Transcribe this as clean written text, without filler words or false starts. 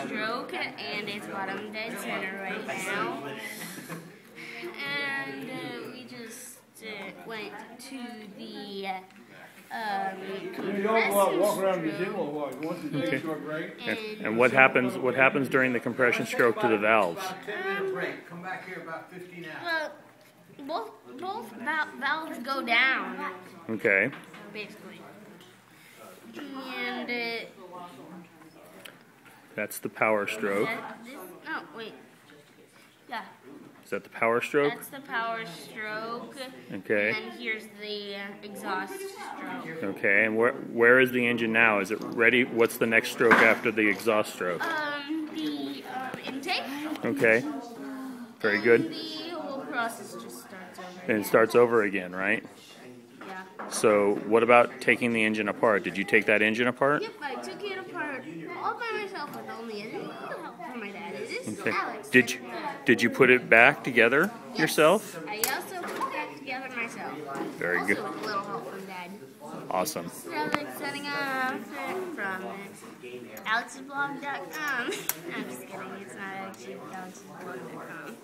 stroke, and it's bottom dead center right now. And we just went to the compression stroke. Okay. And what happens during the compression stroke to the valves? Come back here about 15 hours. Well, both valves go down. Okay. Basically. And that's the power stroke. no, wait. Yeah. Is that the power stroke? That's the power stroke. Okay. And then here's the exhaust stroke. Okay. And where is the engine now? Is it ready? What's the next stroke after the exhaust stroke? The intake. Okay. Very good. The whole process just starts over. And it starts over again, right? Yeah. So what about taking the engine apart? Did you take that engine apart? Yep, I took it apart all by myself with only a little help from my dad. This is Okay. Alex. Did you put it back together yourself? I also put it back together myself. Very good. Also with a little help from Dad. Awesome. Alex setting up from alexsblog.com. I'm just kidding, it's not actually alexsblog.com.